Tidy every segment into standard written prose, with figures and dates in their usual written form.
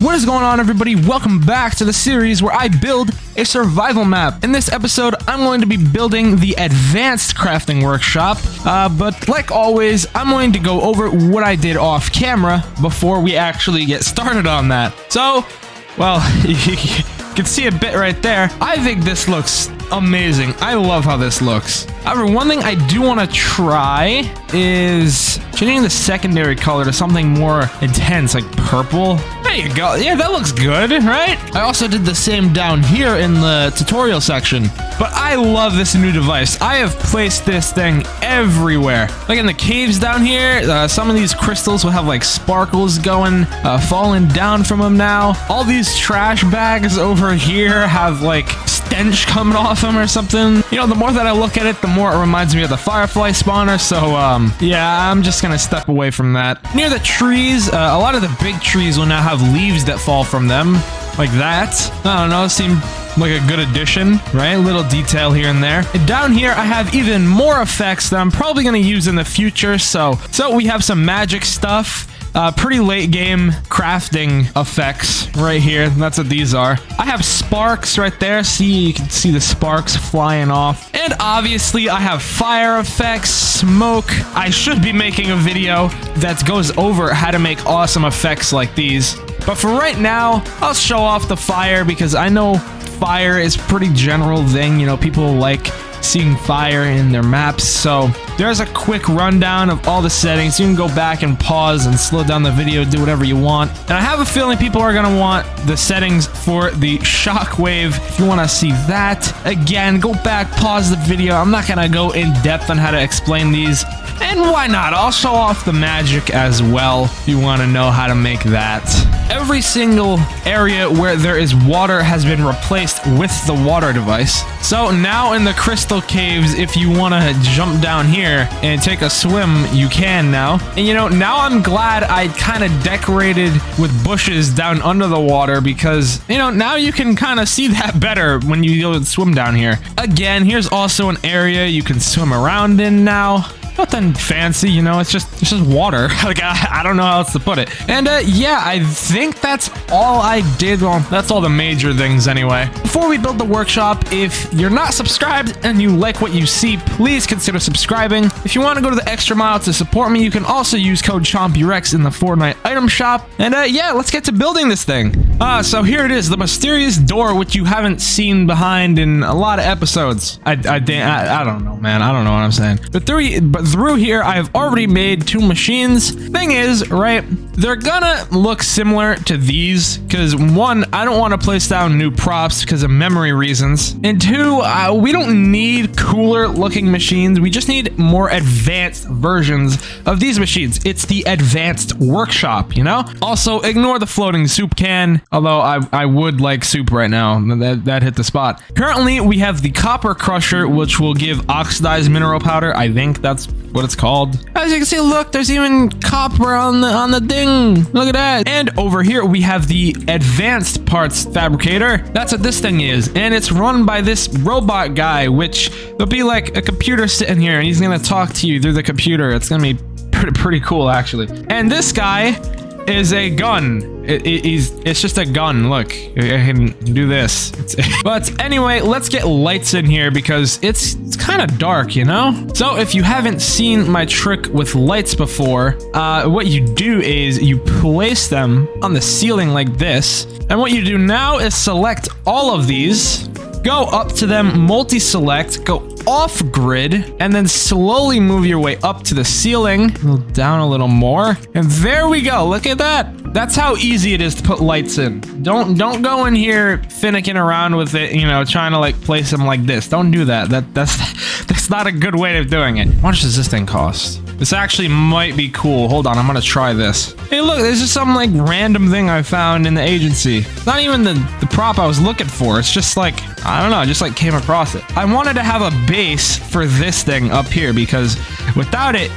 What is going on, everybody? Welcome back to the series where I build a survival map. In this episode, I'm going to be building the advanced crafting workshop, but like always, I'm going to go over what I did off camera before we actually get started on that. So, well, you can see a bit right there. I think this looks amazing. I love how this looks. However, one thing I do want to try is changing the secondary color to something more intense, like purple. There you go. Yeah, that looks good, right? I also did the same down here in the tutorial section. But I love this new device. I have placed this thing everywhere. Like in the caves down here, some of these crystals will have like sparkles going, falling down from them now. All these trash bags over here have like stench coming off them or something. You know, the more that I look at it, the more it reminds me of the firefly spawner. So, yeah, I'm just gonna step away from that. Near the trees, a lot of the big trees will now have leaves that fall from them, like that. I don't know, it seemed like a good addition, right? A little detail here and there. And down here, I have even more effects that I'm probably gonna use in the future. So we have some magic stuff. Pretty late game crafting effects right here. That's what these are. I have sparks right there. See, you can see the sparks flying off. And obviously I have fire effects, smoke. I should be making a video that goes over how to make awesome effects like these. But for right now, I'll show off the fire because I know fire is a pretty general thing. You know, people like seeing fire in their maps. So there's a quick rundown of all the settings. You can go back and pause and slow down the video, do whatever you want. And I have a feeling people are gonna want the settings for the shockwave. If you want to see that, again, go back, pause the video. I'm not gonna go in depth on how to explain these. And why not? I'll show off the magic as well if you want to know how to make that. Every single area where there is water has been replaced with the water device. So now in the crystal caves, if you want to jump down here and take a swim, you can now. And you know, now I'm glad I kind of decorated with bushes down under the water because, you know, now you can kind of see that better when you go and swim down here. Again, here's also an area you can swim around in now. Nothing fancy, you know, it's just water. Like, I don't know how else to put it. And yeah, I think that's all I did. Well, that's all the major things anyway. Before we build the workshop, if you're not subscribed and you like what you see, please consider subscribing. If you want to go to the extra mile to support me, you can also use code ChompyREX in the Fortnite item shop. And yeah, let's get to building this thing. So here it is, the mysterious door, which you haven't seen behind in a lot of episodes. I don't know, man. I don't know what I'm saying. But through here, I've already made two machines. Thing is, right, they're gonna look similar to these because one, I don't want to place down new props because of memory reasons, and two, we don't need cooler looking machines. We just need more advanced versions of these machines. It's the advanced workshop, you know? Also, ignore the floating soup can, although I would like soup right now. That hit the spot. Currently, we have the copper crusher, which will give oxidized mineral powder. I think that's what it's called. As you can see, look, there's even copper on the thing. Look at that. And over here we have the advanced parts fabricator. That's what this thing is, and it's run by this robot guy, which there'll be like a computer sitting here and he's gonna talk to you through the computer. It's gonna be pretty cool, actually. And this guy is a gun. It's just a gun. Look, I can do this. But anyway, let's get lights in here because it's kind of dark, you know? So if you haven't seen my trick with lights before, what you do is you place them on the ceiling like this. And what you do now is select all of these, go up to them, multi-select, go off grid, and then slowly move your way up to the ceiling, down a little more, and there we go. Look at that. That's how easy it is to put lights in. Don't go in here finicking around with it, you know, trying to like place them like this. Don't do that. That's not a good way of doing it. How much does this thing cost? This actually might be cool. Hold on, I'm gonna try this. Hey, look, this is some like random thing I found in the agency. It's not even the prop I was looking for. It's just like, I don't know, I just like came across it. I wanted to have a base for this thing up here because without it,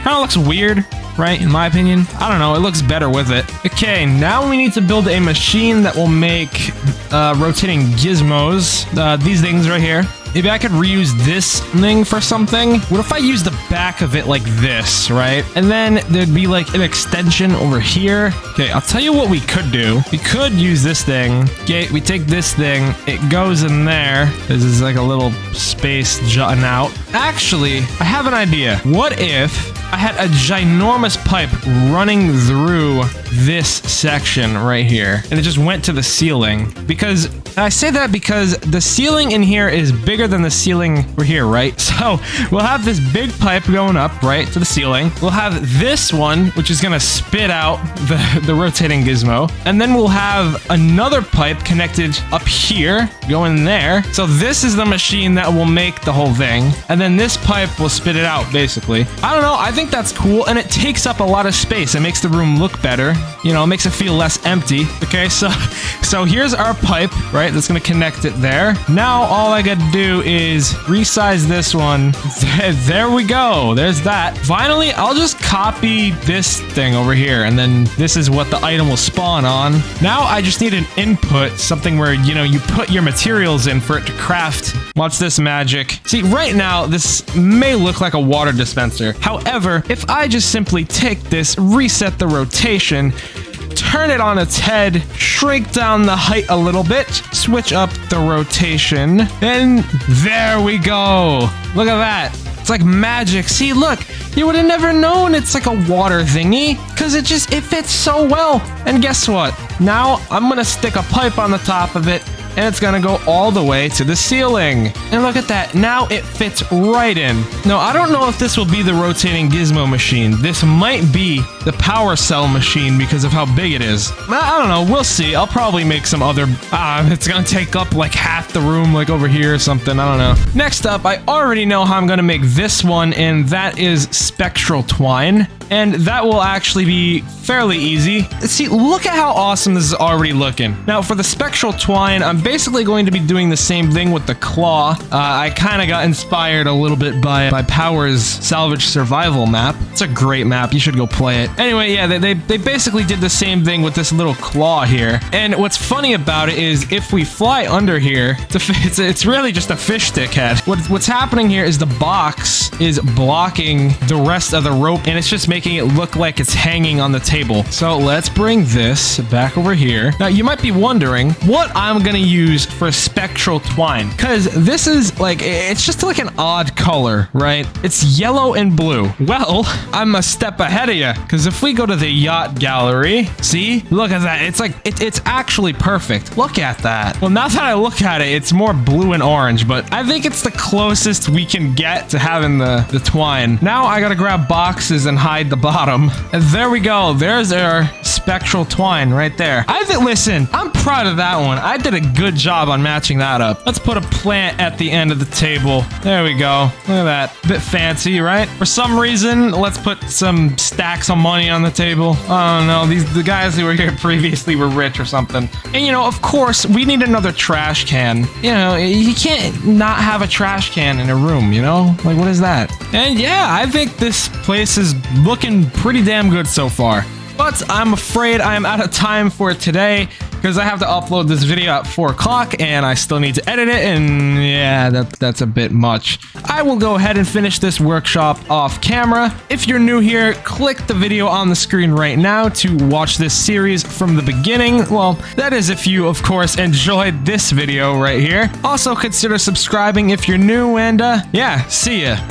kind of looks weird, right? In my opinion. I don't know, it looks better with it. Okay, now we need to build a machine that will make rotating gizmos. These things right here. maybe I could reuse this thing for something. What if I use the back of it like this, right? And then there'd be like an extension over here. Okay, I'll tell you what we could do. We could use this thing. Okay, we take this thing. It goes in there. This is like a little space jutting out. Actually, I have an idea. What if I had a ginormous pipe running through this section right here, and it just went to the ceiling? Because I say that because the ceiling in here is bigger than the ceiling over here, right? So we'll have this big pipe going up, right, to the ceiling. We'll have this one, which is gonna spit out the rotating gizmo, and then we'll have another pipe connected up here, going there. So this is the machine that will make the whole thing, and then this pipe will spit it out, basically. I don't know, I think that's cool, and it takes up a lot of space. It makes the room look better. You know, it makes it feel less empty. Okay, so here's our pipe, right? That's gonna connect it there. Now all I gotta do is resize this one. There we go. There's that. Finally, I'll just copy this thing over here, and then this is what the item will spawn on. Now I just need an input, something where, you know, you put your materials in for it to craft. Watch this magic. See, right now, this may look like a water dispenser. However, if I just simply take this, reset the rotation, turn it on its head, shrink down the height a little bit, switch up the rotation, and there we go. Look at that. It's like magic. See, look, you would have never known it's like a water thingy, because it fits so well. And guess what? Now I'm gonna stick a pipe on the top of it, and it's gonna go all the way to the ceiling. And look at that, now it fits right in. Now, I don't know if this will be the rotating gizmo machine. This might be the power cell machine because of how big it is. I don't know, we'll see. I'll probably make some other, it's gonna take up like half the room, like over here or something, I don't know. Next up, I already know how I'm gonna make this one, and that is spectral twine. And that will actually be fairly easy. See, look at how awesome this is already looking. Now, for the spectral twine, I'm basically going to be doing the same thing with the claw. I kind of got inspired a little bit by Power's Salvage Survival map. It's a great map. You should go play it. Anyway, yeah, they basically did the same thing with this little claw here. And what's funny about it is if we fly under here, it's really just a fish stick head. What's happening here is the box is blocking the rest of the rope, and it's just making it look like it's hanging on the table. So let's bring this back over here. Now, you might be wondering what I'm gonna use for spectral twine, because this is like, it's just like an odd color, right? It's yellow and blue. Well, I'm a step ahead of you, because if we go to the yacht gallery, see, look at that. It's like, it's actually perfect. Look at that. Well, now that I look at it, it's more blue and orange, but I think it's the closest we can get to having the twine. Now I gotta grab boxes and hide the bottom. And there we go. There's our spectral twine right there. Listen, I'm proud of that one. I did a good job on matching that up. Let's put a plant at the end of the table. There we go. Look at that. A bit fancy, right? For some reason, let's put some stacks of money on the table. I don't know. The guys who were here previously were rich or something. And you know, of course, we need another trash can. You know, you can't not have a trash can in a room, you know? Like, what is that? And yeah, I think this place is looking pretty damn good so far. But I'm afraid I'm out of time for today, because I have to upload this video at 4 o'clock, and I still need to edit it, and yeah, that's a bit much. I will go ahead and finish this workshop off camera. If you're new here, click the video on the screen right now to watch this series from the beginning. Well, that is if you, of course, enjoyed this video right here. Also, consider subscribing if you're new, and yeah, see ya.